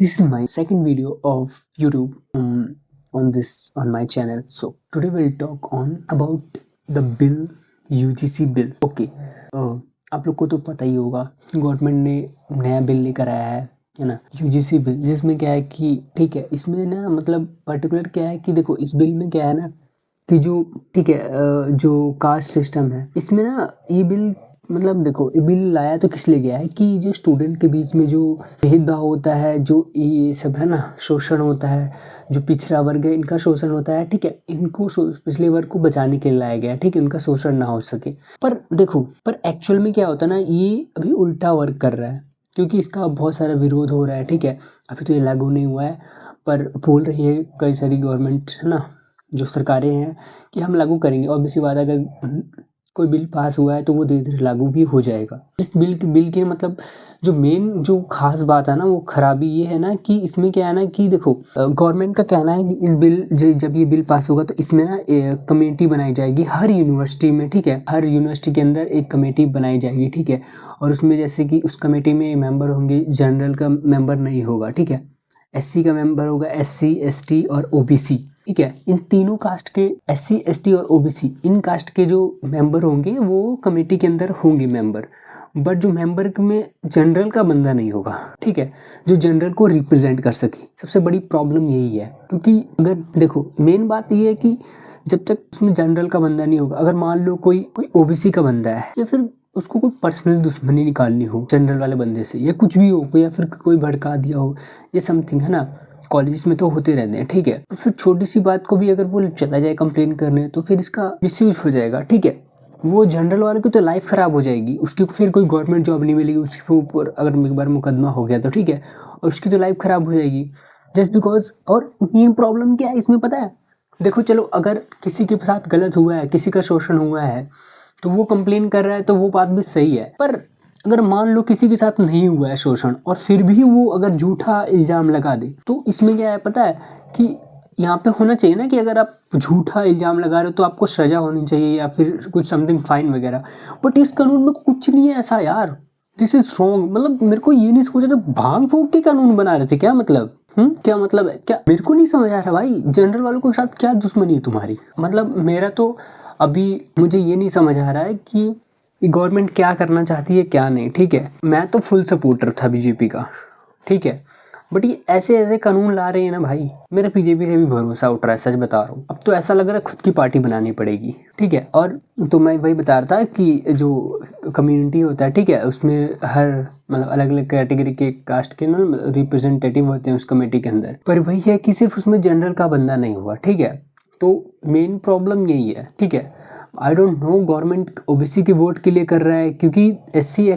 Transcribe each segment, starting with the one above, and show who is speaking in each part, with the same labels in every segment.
Speaker 1: This is my second video of YouTube on my channel. So today we'll talk on about the bill, UGC bill. Okay, आप लोग को तो पता ही होगा government ने नया बिल लेकर आया है ना, यूजीसी बिल, जिसमें क्या है कि ठीक है, इसमें ना मतलब पर्टिकुलर क्या है कि देखो इस बिल में क्या है ना कि जो ठीक है जो कास्ट सिस्टम है इसमें ना ये बिल मतलब देखो ये बिल लाया तो किस लिए गया है कि जो स्टूडेंट के बीच में जो भेदभाव होता है, जो ये सब है ना शोषण होता है, जो पिछड़ा वर्ग है इनका शोषण होता है, ठीक है, इनको पिछले वर्ग को बचाने के लिए लाया गया है, ठीक है, उनका शोषण ना हो सके। पर देखो पर एक्चुअल में क्या होता है ना, ये अभी उल्टा वर्क कर रहा है क्योंकि इसका बहुत सारा विरोध हो रहा है, ठीक है, अभी तो ये लागू नहीं हुआ है पर बोल रही है कई सारी गवर्नमेंट है ना, जो सरकारें हैं कि हम लागू करेंगे। और इसी बात अगर कोई बिल पास हुआ है तो वो धीरे धीरे लागू भी हो जाएगा। इस बिल के मतलब जो मेन जो खास बात है ना वो खराबी ये है ना कि इसमें क्या है ना कि देखो गवर्नमेंट का कहना है कि इस बिल जब ये बिल पास होगा तो इसमें ना कमेटी बनाई जाएगी हर यूनिवर्सिटी में, ठीक है, हर यूनिवर्सिटी के अंदर एक कमेटी बनाई जाएगी, ठीक है, और उसमें जैसे कि उस कमेटी में मेंबर होंगे, जनरल का मेंबर नहीं होगा, ठीक है, एससी का मेंबर होगा, एससी एसटी और ओबीसी, ठीक है, इन तीनों कास्ट के एससी एसटी और ओबीसी इन कास्ट के जो मेंबर होंगे वो कमेटी के अंदर होंगे मेंबर, बट जो मेंबर में जनरल का बंदा नहीं होगा, ठीक है, जो जनरल को रिप्रेजेंट कर सके। सबसे बड़ी प्रॉब्लम यही है क्योंकि अगर देखो मेन बात ये है कि जब तक उसमें जनरल का बंदा नहीं होगा, अगर मान लो कोई ओबीसी का बंदा है या फिर उसको कोई पर्सनल दुश्मनी निकालनी हो जनरल वाले बंदे से या कुछ भी हो, या फिर कोई भड़का दिया हो ये समथिंग है ना, कॉलेज में तो होते रहते हैं, ठीक है, तो फिर छोटी सी बात को भी अगर वो चला जाए कंप्लेन करने तो फिर इसका मिसयूज हो जाएगा, ठीक है, वो जनरल वाले की तो लाइफ खराब हो जाएगी, उसकी फिर कोई गवर्नमेंट जॉब नहीं मिलेगी उसके ऊपर अगर एक बार मुकदमा हो गया तो, ठीक है, और उसकी तो लाइफ खराब हो जाएगी जस्ट बिकॉज। और मेन प्रॉब्लम क्या है इसमें पता है, देखो चलो अगर किसी के साथ गलत हुआ है, किसी का शोषण हुआ है तो वो कंप्लेन कर रहा है तो वो बात भी सही है, पर अगर मान लो किसी के साथ नहीं हुआ है शोषण और फिर भी वो अगर झूठा इल्ज़ाम लगा दे तो इसमें क्या है पता है कि यहाँ पे होना चाहिए ना कि अगर आप झूठा इल्ज़ाम लगा रहे हो तो आपको सज़ा होनी चाहिए या फिर कुछ समथिंग फाइन वगैरह, बट इस कानून में कुछ नहीं है ऐसा यार, दिस इज़ रॉन्ग। मतलब मेरे को ये नहीं सोचा था भांग फूंक के कानून बना रहे थे क्या, मतलब क्या मतलब है क्या, मेरे को नहीं समझ आ रहा भाई, जनरल वालों के साथ क्या दुश्मनी है तुम्हारी। मतलब मेरा तो अभी मुझे ये नहीं समझ आ रहा है कि गवर्नमेंट क्या करना चाहती है क्या नहीं, ठीक है, मैं तो फुल सपोर्टर था बीजेपी का, ठीक है, बट ये ऐसे ऐसे कानून ला रहे हैं ना भाई, मेरा बीजेपी से भी भरोसा उठ रहा है, सच बता रहा हूँ। अब तो ऐसा लग रहा है खुद की पार्टी बनानी पड़ेगी, ठीक है। और तो मैं वही बता रहा था कि जो कम्युनिटी होता है, ठीक है, उसमें हर मतलब अलग अलग कैटेगरी के कास्ट के ना रिप्रेजेंटेटिव होते हैं उस कमेटी के अंदर, पर वही है कि सिर्फ उसमें जनरल का बंदा नहीं हुआ, ठीक है, तो मेन प्रॉब्लम यही है, ठीक है। I don't know government OBC के वोट के लिए कर रहा है क्योंकि एससी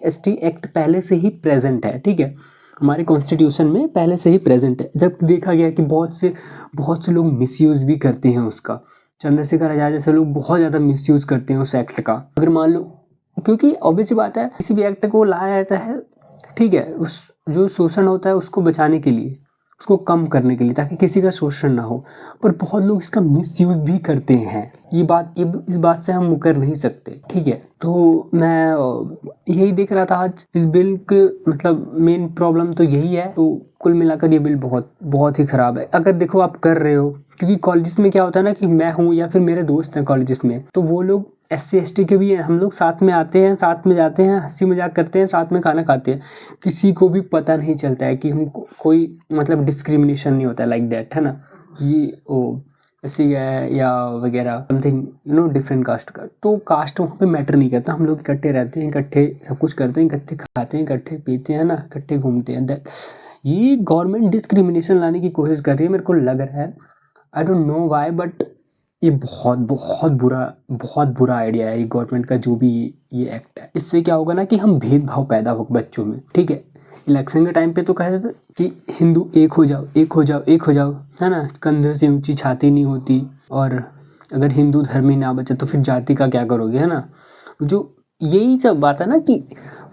Speaker 1: एसटी एक्ट पहले से ही प्रेजेंट है, ठीक है, हमारे कॉन्स्टिट्यूशन में पहले से ही प्रेजेंट है। जब देखा गया कि बहुत से लोग मिसयूज़ भी करते हैं उसका, चंद्रशेखर आज़ाद जैसे लोग बहुत ज़्यादा मिसयूज़ करते हैं उस एक्ट का। अगर मान लो क्योंकि ऑब्वियस बात है किसी भी एक्ट को लाया जाता है, ठीक है, उस जो शोषण होता है उसको बचाने के लिए, उसको कम करने के लिए, ताकि किसी का शोषण ना हो, पर बहुत लोग इसका मिसयूज भी करते हैं। इस बात से हम मुकर नहीं सकते, ठीक है। तो मैं यही देख रहा था आज इस बिल के मतलब मेन प्रॉब्लम तो यही है। तो कुल मिलाकर ये बिल बहुत ही ख़राब है। अगर देखो आप कर रहे हो, क्योंकि कॉलेजेस में क्या होता है ना कि मैं हूँ या फिर मेरे दोस्त हैं कॉलेजेस में, तो वो लोग एससी एसटी के भी हैं, हम लोग साथ में आते हैं, साथ में जाते हैं, हंसी मजाक करते हैं, साथ में खाना खाते हैं, किसी को भी पता नहीं चलता है कि हमको कोई मतलब डिस्क्रिमिनेशन नहीं होता है लाइक दैट, है ना, ये ओ एससी है या वगैरह समथिंग डिफरेंट कास्ट का, तो कास्ट वहाँ पे मैटर नहीं करता, हम लोग इकट्ठे रहते हैं, इकट्ठे सब कुछ करते हैं, इकट्ठे खाते हैं, इकट्ठे पीते हैं ना, इकट्ठे घूमते हैं। दैट ये गवर्नमेंट डिस्क्रिमिनेशन लाने की कोशिश कर रही है, मेरे को लग रहा है, I don't know why, but ये बहुत बुरा आइडिया है ये गवर्नमेंट का जो भी ये एक्ट है। इससे क्या होगा ना कि हम भेदभाव पैदा होगा बच्चों में, ठीक है। इलेक्शन के टाइम पे तो कहते थे कि हिंदू एक हो जाओ, एक हो जाओ, एक हो जाओ, है ना, कंधे से ऊंची छाती नहीं होती, और अगर हिंदू धर्म ही ना बचे तो फिर जाति का क्या करोगे, है ना, जो यही सब बात है ना कि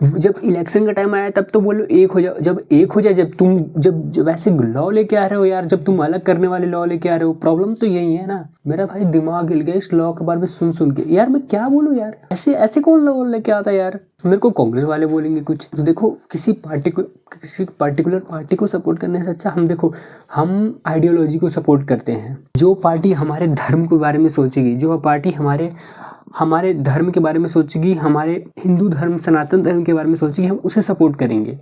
Speaker 1: जब इलेक्शन का टाइम आया तब तो बोलो एक हो जाओ, जब एक हो जाए, जब तुम जब ऐसे लॉ लेके आ रहे हो यार, जब तुम अलग करने वाले लॉ लेके आ रहे हो, प्रॉब्लम तो यही है ना। मेरा भाई दिमाग हिल गया इस लॉ के बारे में सुन के यार, मैं क्या बोलूँ यार, ऐसे ऐसे कौन लॉ लेके आता है यार। मेरे को कांग्रेस वाले बोलेंगे कुछ, तो देखो किसी पर्टिकुलर पार्टी को सपोर्ट करने से अच्छा हम आइडियोलॉजी को सपोर्ट करते हैं। जो पार्टी हमारे धर्म के बारे में सोचेगी, जो पार्टी हमारे धर्म के बारे में सोचेगी, हमारे हिंदू धर्म सनातन धर्म के बारे में सोचेगी, हम उसे सपोर्ट करेंगे।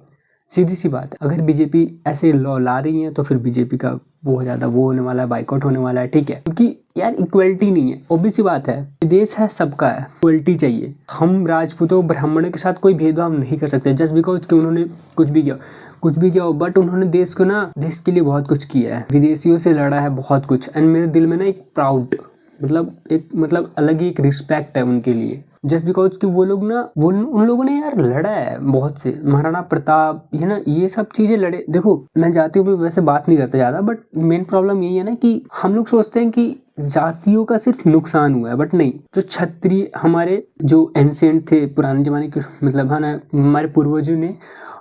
Speaker 1: सीधी सी बात है। अगर बीजेपी ऐसे लॉ ला रही है तो फिर बीजेपी का बहुत ज़्यादा वो होने वाला है, बाइकआउट होने वाला है, ठीक है, क्योंकि यार इक्वलिटी नहीं है। ऑब्वियस सी बात है, देश है सबका है, इक्वलिटी चाहिए। हम राजपूतों ब्राह्मणों के साथ कोई भेदभाव नहीं कर सकते जस्ट बिकॉज कि उन्होंने कुछ भी किया हो, बट उन्होंने देश के लिए बहुत कुछ किया है, विदेशियों से लड़ा है बहुत कुछ। एंड मेरे दिल में ना एक प्राउड मतलब अलग ही एक रिस्पेक्ट है उनके लिए, जस्ट बिकॉज कि वो लोग ना उन लोगों ने यार लड़ा है बहुत से, महाराणा प्रताप ये ना, ये सब चीजें लड़े। देखो मैं जातियों पे वैसे बात नहीं करता ज्यादा, बट मेन प्रॉब्लम यही है ना कि हम लोग सोचते हैं कि जातियों का सिर्फ नुकसान हुआ है, बट नहीं। जो क्षत्रिय हमारे जो एंशिएंट थे पुराने जमाने के, मतलब है ना, हमारे पूर्वजों ने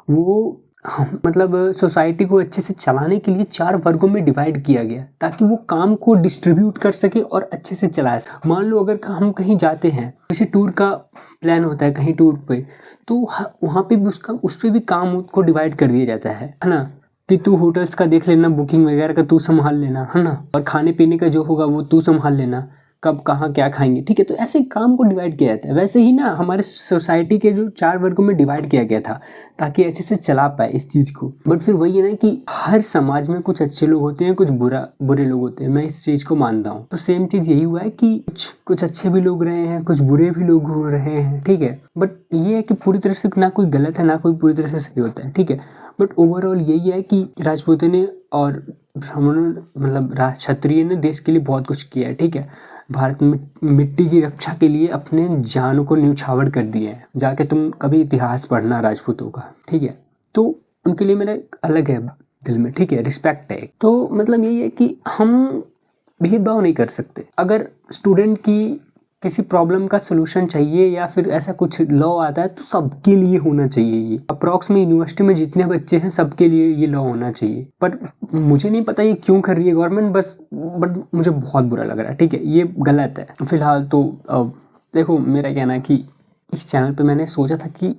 Speaker 1: वो मतलब सोसाइटी को अच्छे से चलाने के लिए 4 वर्गों में डिवाइड किया गया ताकि वो काम को डिस्ट्रीब्यूट कर सके और अच्छे से चला सके। मान लो अगर हम कहीं जाते हैं, किसी टूर का प्लान होता है कहीं टूर पे, तो वहाँ पे भी उस पे भी काम को डिवाइड कर दिया जाता है ना, कि तू होटल्स का देख लेना, बुकिंग वगैरह का तू संभाल लेना, है ना, और खाने पीने का जो होगा वो तू संभाल लेना, कब कहाँ क्या खाएंगे, ठीक है। तो ऐसे काम को डिवाइड किया जाता है। वैसे ही ना हमारे सोसाइटी के जो 4 वर्गों में डिवाइड किया गया था ताकि अच्छे से चला पाए इस चीज़ को। बट फिर वही है ना कि हर समाज में कुछ अच्छे लोग होते हैं, कुछ बुरे लोग होते हैं, मैं इस चीज़ को मानता हूँ। तो सेम चीज़ यही हुआ है कि कुछ अच्छे भी लोग रहे हैं, कुछ बुरे भी लोग हो रहे हैं, ठीक है। बट ये है कि पूरी तरह से ना कोई गलत है ना कोई पूरी तरह से सही होता है, ठीक है। बट ओवरऑल यही है कि राजपूतों ने और ब्राह्मणों मतलब क्षत्रिय ने देश के लिए बहुत कुछ किया है, ठीक है। भारत में मिट्टी की रक्षा के लिए अपने जानों को न्यौछावर कर दिया है। जाके तुम कभी इतिहास पढ़ना राजपूतों का, ठीक है। तो उनके लिए मेरा अलग है दिल में, ठीक है, रिस्पेक्ट है। तो मतलब यही है कि हम भेदभाव नहीं कर सकते। अगर स्टूडेंट की किसी प्रॉब्लम का सोल्यूशन चाहिए या फिर ऐसा कुछ लॉ आता है तो सबके लिए होना चाहिए। ये अप्रॉक्स में यूनिवर्सिटी में जितने बच्चे हैं सबके लिए ये लॉ होना चाहिए। पर मुझे नहीं पता ये क्यों कर रही है गवर्नमेंट, बट मुझे बहुत बुरा लग रहा है, ठीक है, ये गलत है। फिलहाल तो देखो मेरा कहना है कि इस चैनल पे मैंने सोचा था कि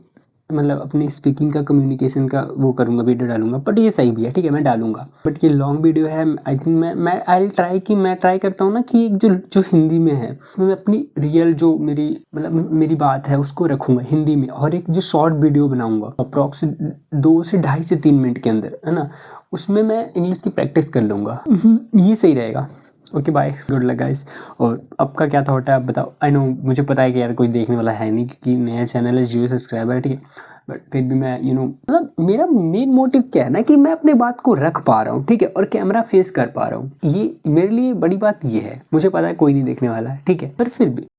Speaker 1: मतलब अपनी स्पीकिंग का, कम्युनिकेशन का वो करूँगा, वीडियो डालूंगा, बट ये सही भी है, ठीक है, मैं डालूंगा। बट ये लॉन्ग वीडियो है, आई थिंक मैं ट्राई करता हूँ ना कि एक जो हिंदी में है मैं अपनी रियल जो मेरी बात है उसको रखूँगा हिंदी में, और एक जो शॉर्ट वीडियो बनाऊँगा अप्रॉक्स 2 से 2.5 से 3 मिनट के अंदर, है ना, उसमें मैं इंग्लिश की प्रैक्टिस कर लूँगा। ये सही रहेगा। Okay bye, good luck guys. और आपका क्या थॉट है आप बताओ। आई नो मुझे पता है कि यार कोई देखने वाला है नहीं क्योंकि नया चैनल है, 0 सब्सक्राइबर है, ठीक है। बट फिर भी मैं मतलब मेरा मेन मोटिव क्या है ना कि मैं अपनी बात को रख पा रहा हूँ, ठीक है, और कैमरा फेस कर पा रहा हूँ। ये मेरे लिए बड़ी बात ये है। मुझे पता है कोई नहीं देखने वाला है, ठीक है, पर फिर भी